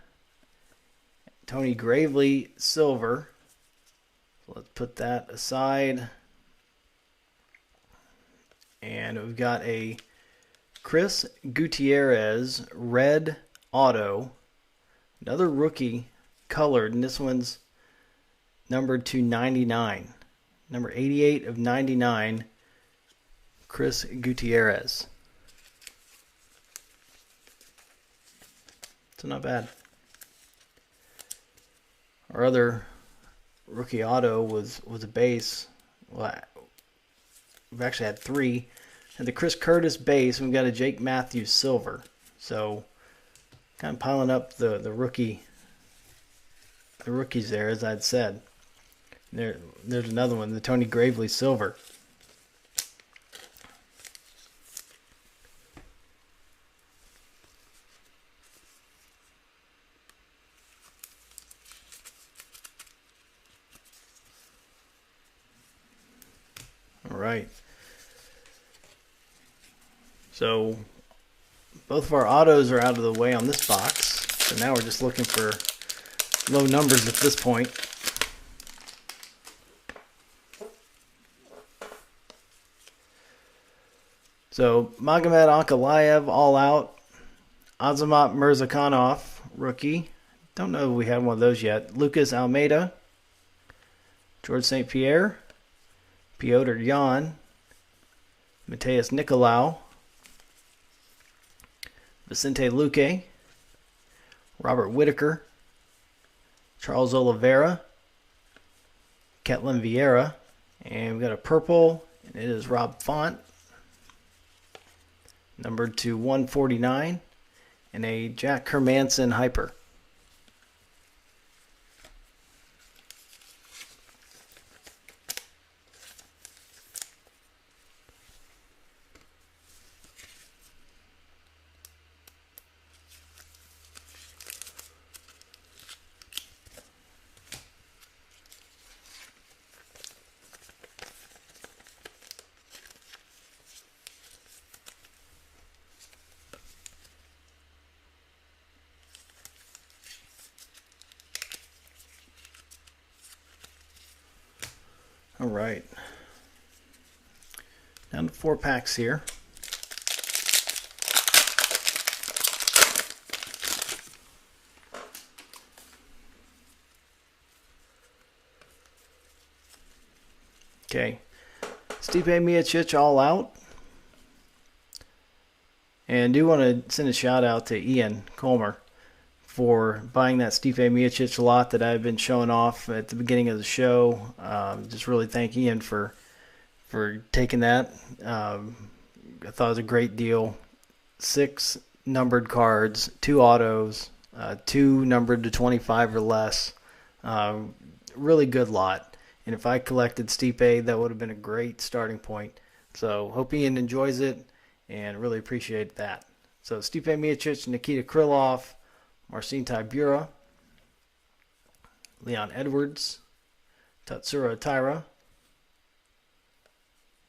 Tony Gravely, silver. So let's put that aside. And we've got a Chris Gutierrez, red auto. Another rookie, colored, and this one's numbered to 99. Number 88 of 99, Chris Gutierrez. So not bad. Our other rookie auto was a base. Well, we've actually had three. And the Chris Curtis base, and we've got a Jake Matthews silver. So kind of piling up the rookies there, as I'd said. There's another one, the Tony Gravely silver. All right. So both of our autos are out of the way on this box. So now we're just looking for low numbers at this point. So Magomed Ankalaev, all out. Azamat Mirzakhanov, rookie. Don't know if we have one of those yet. Lucas Almeida. George St. Pierre. Piotr Jan. Mateus Nicolau. Vicente Luque. Robert Whitaker. Charles Oliveira. Ketlin Vieira. And we've got a purple, and it is Rob Font. Numbered to 149. And a Jack Hermanson Hyper. All right. Down to 4 packs here. Okay. Stipe Miocic, all out. And I do want to send a shout out to Ian Colmer for buying that Stipe Miocic lot that I've been showing off at the beginning of the show. Just really thank Ian for taking that. I thought it was a great deal. 6 numbered cards, 2 autos, 2 numbered to 25 or less. Really good lot. And if I collected Stipe, that would have been a great starting point. So hope Ian enjoys it and really appreciate that. So Stipe Miocic, Nikita Krylov, Marcin Tybura, Leon Edwards, Tatsuro Taira,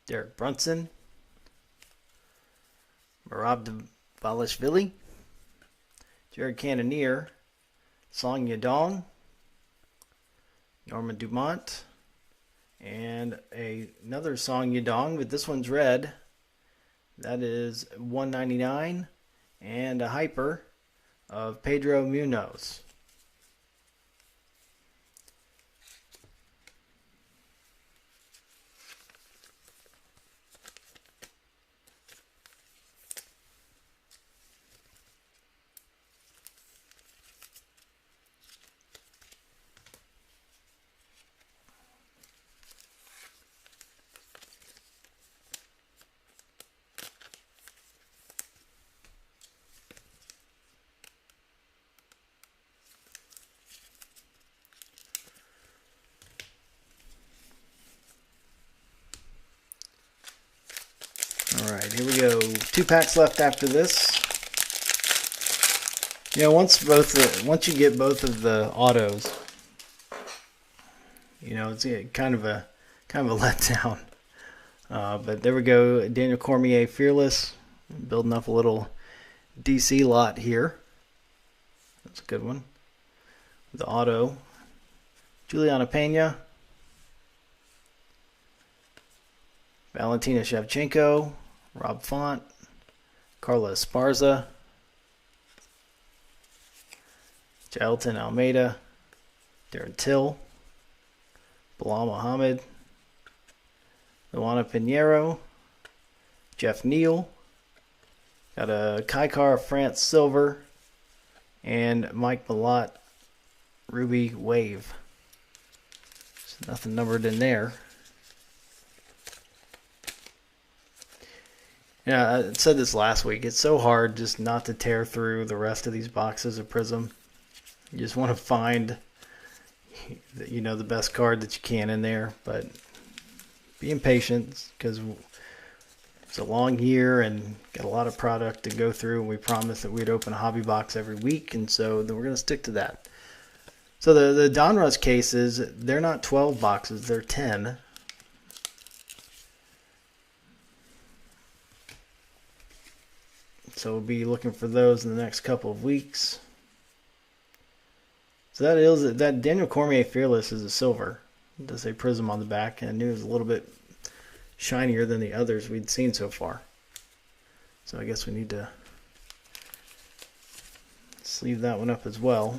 Derek Brunson, Merab Dvalishvili, Jared Cannonier, Song Yadong, Norman Dumont, and another Song Yadong, but this one's red. That is $199, and a hyper of Pedro Munoz. All right, here we go. 2 packs left after this. You know, once you get both of the autos, you know, it's kind of a letdown. But there we go. Daniel Cormier, Fearless, building up a little DC lot here. That's a good one. The auto, Juliana Pena, Valentina Shevchenko, Rob Font, Carla Esparza, Jailton Almeida, Darren Till, Bilal Muhammad, Luana Pinheiro, Jeff Neal, got a Kaikar France Silver, and Mike Malott Ruby Wave. There's nothing numbered in there. Yeah, I said this last week. It's so hard just not to tear through the rest of these boxes of Prizm. You just want to find, you know, the best card that you can in there. But being patient, because it's a long year and got a lot of product to go through. And we promised that we'd open a hobby box every week, and so we're going to stick to that. So the Donruss cases, they're not 12 boxes, they're 10. So we'll be looking for those in the next couple of weeks. So that Daniel Cormier Fearless is a silver. It does say Prizm on the back, and I knew it was a little bit shinier than the others we'd seen so far. So I guess we need to sleeve that one up as well.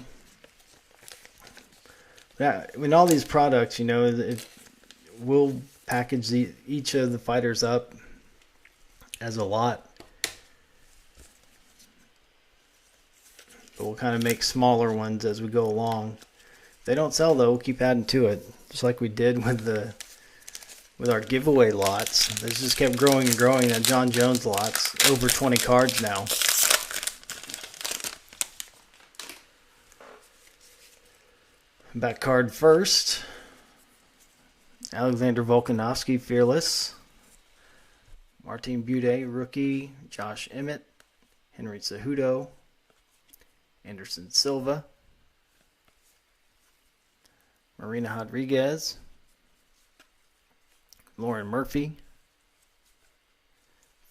Yeah, in all these products, you know, we'll package each of the fighters up as a lot. But we'll kind of make smaller ones as we go along. If they don't sell, though, we'll keep adding to it, just like we did with our giveaway lots. This just kept growing and growing. That John Jones lot's over 20 cards now. Back card first. Alexander Volkanovski, Fearless. Martin Butte, Rookie. Josh Emmett. Henry Cejudo. Anderson Silva, Marina Rodriguez, Lauren Murphy,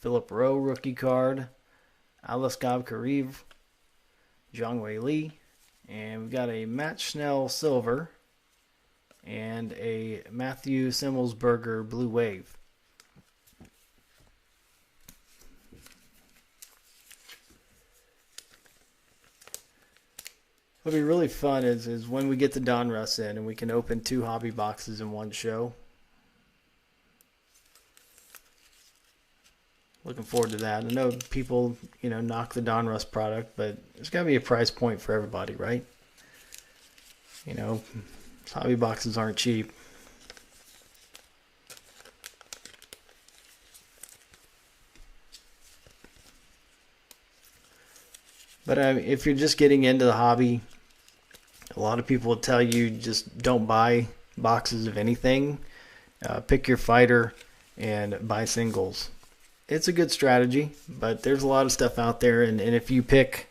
Philip Rowe rookie card, Aliskab Kareev, Zhang Wei Li, and we've got a Matt Schnell silver and a Matthew Simmelsberger blue wave. What'll be really fun is when we get the Donruss in and we can open 2 hobby boxes in one show. Looking forward to that. I know people, you know, knock the Donruss product, but there's got to be a price point for everybody, right? You know, hobby boxes aren't cheap. But if you're just getting into the hobby, a lot of people will tell you just don't buy boxes of anything. Pick your fighter and buy singles. It's a good strategy, but there's a lot of stuff out there. And if you pick,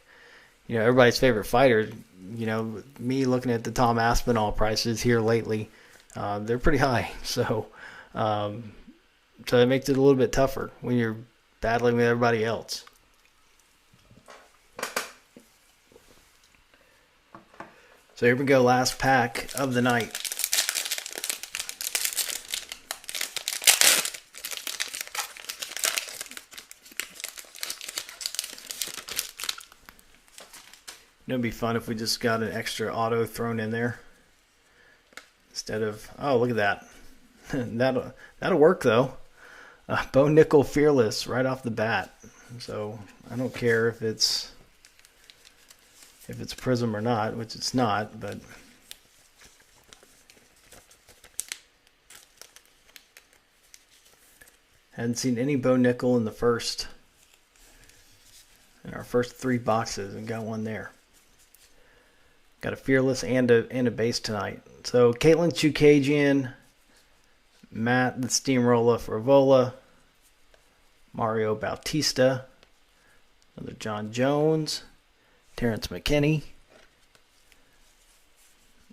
you know, everybody's favorite fighter, you know, me looking at the Tom Aspinall prices here lately, they're pretty high. So it makes it a little bit tougher when you're battling with everybody else. So here we go, last pack of the night. It'd be fun if we just got an extra auto thrown in there instead of, oh, look at that. that'll work though. Bo Nickel Fearless right off the bat. So I don't care if it's Prizm or not, which it's not, but hadn't seen any Bo Nickel in our first 3 boxes, and got one there. Got a Fearless and a base tonight. So Caitlin Chukagian, Matt the Steamroller Frivola, Mario Bautista, another John Jones, Terrence McKinney,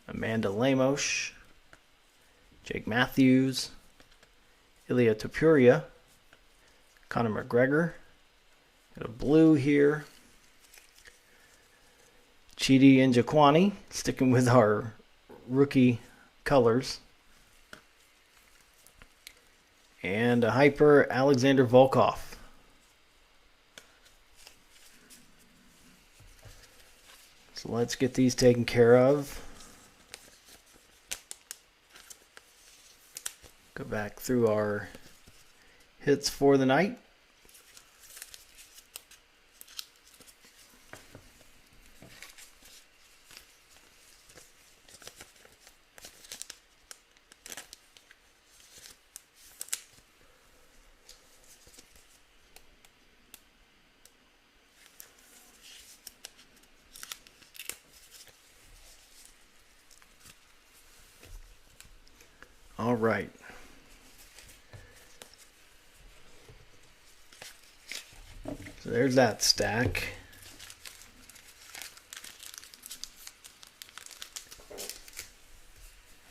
Amanda Lemos, Jake Matthews, Ilya Topuria, Conor McGregor. Got a blue here. Chidi Njokuani, sticking with our rookie colors. And a hyper Alexander Volkov. So let's get these taken care of. Go back through our hits for the night. All right. So there's that stack.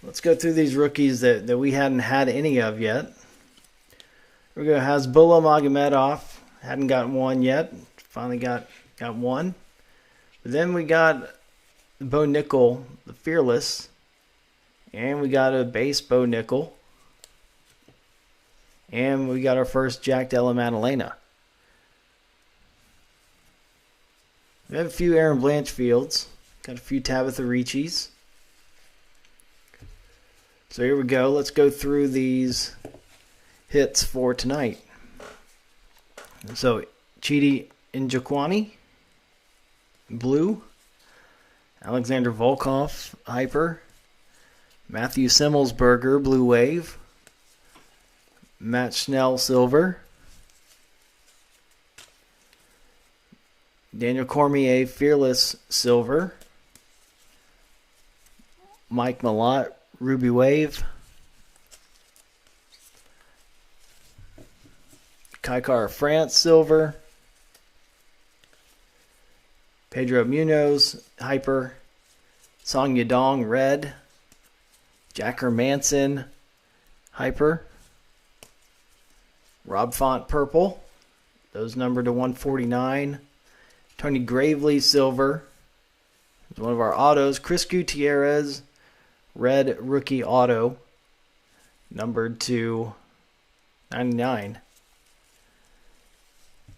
Let's go through these rookies that we hadn't had any of yet. Here we go. Hasbullah Magomedov. Hadn't gotten one yet. Finally got one. But then we got Bo Nickel, the Fearless. And we got a base Bo Nickel. And we got our first Jack Della Maddalena. We have a few Aaron Blanchfields. Got a few Tabitha Ricci's. So here we go. Let's go through these hits for tonight. So Chidi Njokuani, blue. Alexander Volkov, hyper. Matthew Simmelsberger, Blue Wave. Matt Schnell, Silver. Daniel Cormier, Fearless, Silver. Mike Malott, Ruby Wave. Kaikar France, Silver. Pedro Munoz, Hyper. Song Yadong, Red. Jacker Manson, Hyper. Rob Font, Purple. Those numbered to 149. Tony Gravely, Silver. It's one of our autos. Chris Gutierrez, Red Rookie Auto. Numbered to 99.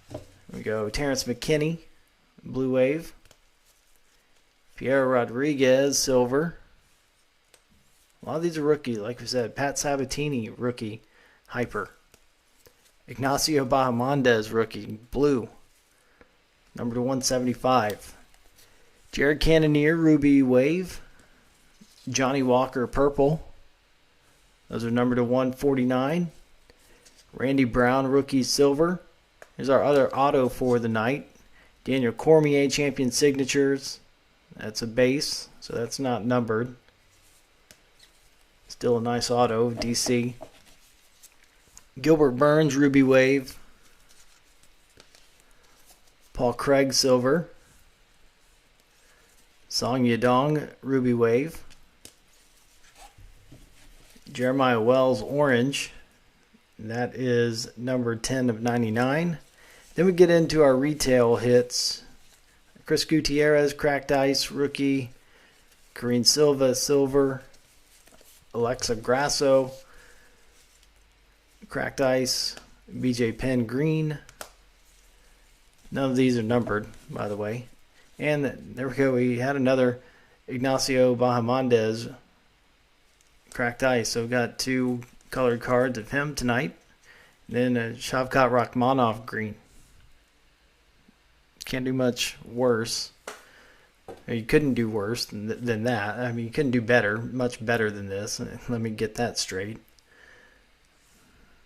Here we go. Terrence McKinney, Blue Wave. Pierre Rodriguez, Silver. A lot of these are rookie, like we said. Pat Sabatini, rookie, hyper. Ignacio Bahamondes, rookie, blue. Number to 175. Jared Cannonier, Ruby Wave. Johnny Walker, purple. Those are numbered to 149. Randy Brown, rookie, silver. Here's our other auto for the night. Daniel Cormier, champion signatures. That's a base, so that's not numbered. Still a nice auto, DC. Gilbert Burns, Ruby Wave. Paul Craig, Silver. Song Yadong, Ruby Wave. Jeremiah Wells, Orange. That is number 10 of 99. Then we get into our retail hits. Chris Gutierrez, Cracked Ice, rookie. Kareem Silva, silver. Alexa Grasso, cracked ice. BJ Penn, green. None of these are numbered, by the way. And there we go. We had another Ignacio Bahamondes, cracked ice. So we've got 2 colored cards of him tonight. Then a Shavkat Rakhmonov, green. Can't do much worse. You couldn't do worse than that. I mean, you couldn't do better, much better than this. Let me get that straight.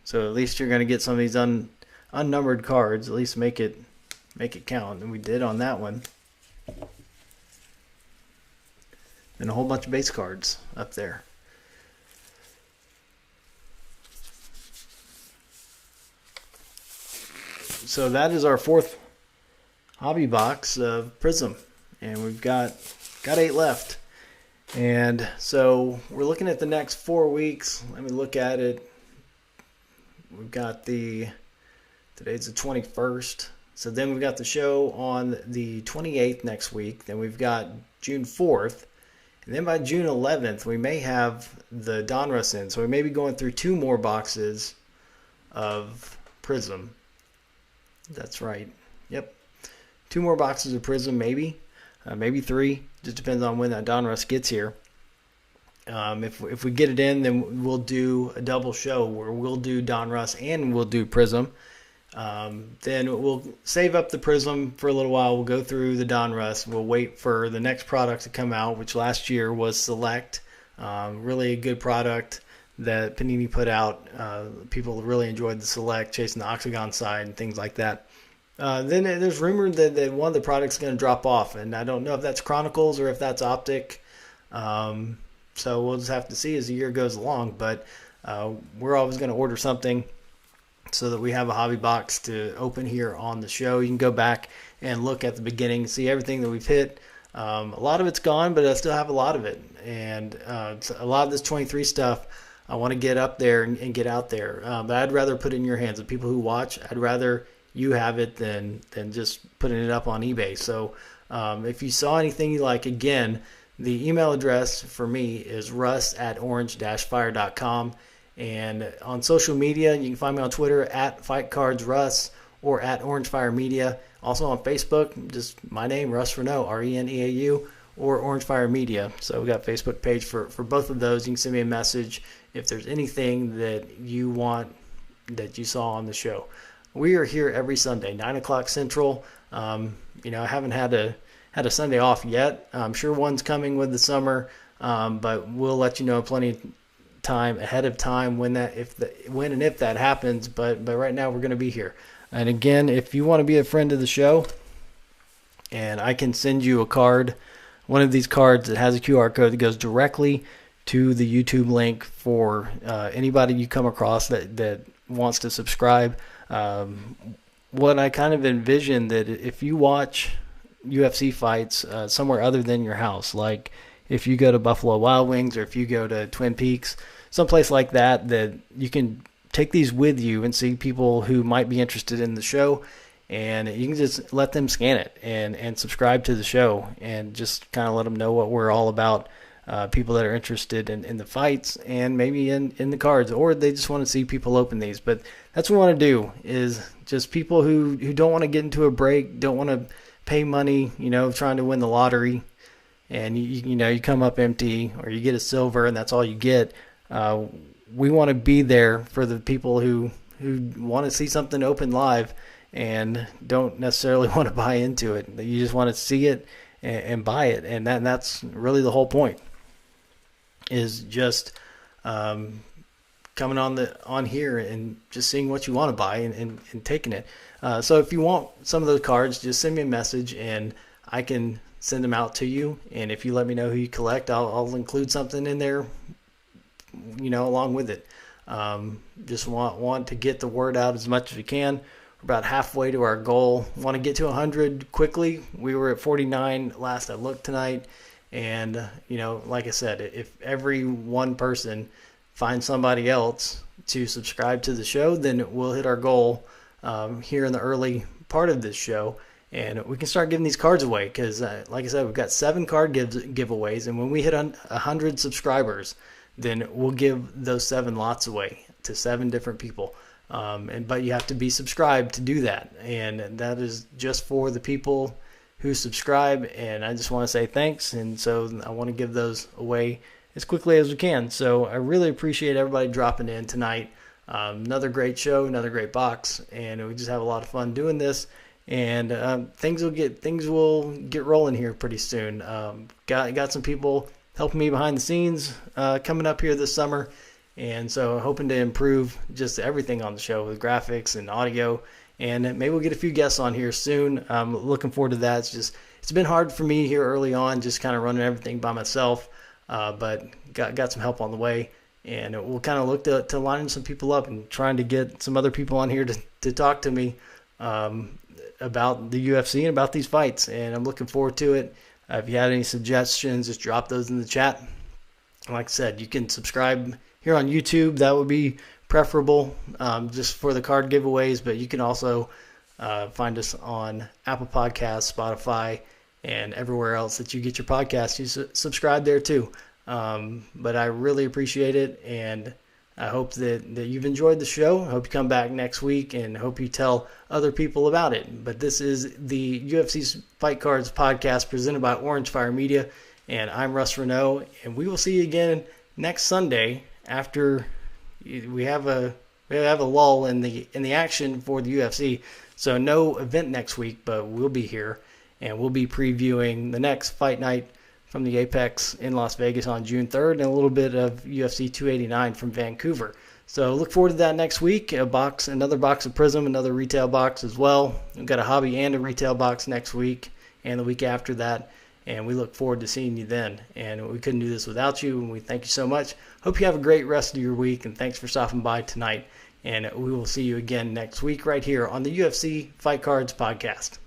So at least you're going to get some of these unnumbered cards. At least make it count, and we did on that one. And a whole bunch of base cards up there. So that is our 4th hobby box of Prizm. And we've got 8 left. And so we're looking at the next 4 weeks. Let me look at it. We've got today's the 21st. So then we've got the show on the 28th next week. Then we've got June 4th. And then by June 11th, we may have the Donruss in. So we may be going through 2 more boxes of Prizm. That's right. Yep. 2 more boxes of Prizm, maybe. Maybe 3. Just depends on when that Donruss gets here. If we get it in, then we'll do a double show where we'll do Donruss and we'll do Prizm. Then we'll save up the Prizm for a little while. We'll go through the Donruss. We'll wait for the next product to come out, which last year was Select. Really a good product that Panini put out. People really enjoyed the Select, chasing the Octagon side and things like that. Then there's rumor that one of the products is going to drop off, and I don't know if that's Chronicles or if that's Optic. So we'll just have to see as the year goes along. But we're always going to order something so that we have a hobby box to open here on the show. You can go back and look at the beginning, see everything that we've hit. A lot of it's gone, but I still have a lot of it. And a lot of this 23 stuff I want to get up there and get out there. But I'd rather put it in your hands. The people who watch, I'd rather you have it than just putting it up on eBay. So if you saw anything you like, again, the email address for me is russ@orange-fire.com. And on social media, you can find me on Twitter @FightCardsRuss or @OrangeFireMedia. Also on Facebook, just my name, Russ Renault, Reneau, or Orange Fire Media. So we got a Facebook page for both of those. You can send me a message if there's anything that you want that you saw on the show. We are here every Sunday, 9 o'clock Central. I haven't had a Sunday off yet. I'm sure one's coming with the summer, but we'll let you know plenty of time ahead of time when and if that happens. But right now we're going to be here. And again, if you want to be a friend of the show, and I can send you a card, one of these cards that has a QR code that goes directly to the YouTube link for anybody you come across that wants to subscribe. What I kind of envision that if you watch UFC fights somewhere other than your house, like if you go to Buffalo Wild Wings or if you go to Twin Peaks, someplace like that you can take these with you and see people who might be interested in the show, and you can just let them scan it and subscribe to the show and just kind of let them know what we're all about. People that are interested in the fights and maybe in the cards, or they just want to see people open these. But that's what we want to do, is just people who don't want to get into a break, don't want to pay money, trying to win the lottery, and you come up empty, or you get a silver and that's all you get. We want to be there for the people who want to see something open live and don't necessarily want to buy into it. You just want to see it and buy it, and that's really the whole point. Is just coming on here and just seeing what you want to buy and taking it. So if you want some of those cards, just send me a message and I can send them out to you. And if you let me know who you collect, I'll include something in there, along with it. Just want to get the word out as much as we can. We're about halfway to our goal. Want to get to 100 quickly. We were at 49 last I looked tonight. And, like I said, if every one person finds somebody else to subscribe to the show, then we'll hit our goal here in the early part of this show. and we can start giving these cards away because, like I said, we've got 7 card giveaways, and when we hit 100 subscribers, then we'll give those 7 lots away to 7 different people. But you have to be subscribed to do that, and that is just for the people who subscribe, and I just want to say thanks, and so I want to give those away as quickly as we can. So I really appreciate everybody dropping in tonight. Another great show, another great box, and we just have a lot of fun doing this. And things will get rolling here pretty soon. Got some people helping me behind the scenes coming up here this summer, and so hoping to improve just everything on the show with graphics and audio. And maybe we'll get a few guests on here soon. I'm looking forward to that. It's been hard for me here early on, just kind of running everything by myself, but got some help on the way. And we'll kind of look to lining some people up and trying to get some other people on here to talk to me about the UFC and about these fights. And I'm looking forward to it. If you had any suggestions, just drop those in the chat. Like I said, you can subscribe here on YouTube. That would be preferable just for the card giveaways. But you can also find us on Apple Podcasts, Spotify, and everywhere else that you get your podcasts. You subscribe there too. But I really appreciate it, and I hope that you've enjoyed the show. I hope you come back next week, and hope you tell other people about it. But this is the UFC Fight Cards podcast presented by Orange Fire Media, and I'm Russ Renault, and we will see you again next Sunday after we have a lull in the action for the UFC. So no event next week, but we'll be here, and we'll be previewing the next fight night from the Apex in Las Vegas on June 3rd, and a little bit of UFC 289 from Vancouver. So look forward to that next week. Another box of Prizm, another retail box as well. We've got a hobby and a retail box next week and the week after that, and we look forward to seeing you then. And we couldn't do this without you, and we thank you so much. Hope you have a great rest of your week, and thanks for stopping by tonight. And we will see you again next week right here on the UFC Fight Cards podcast.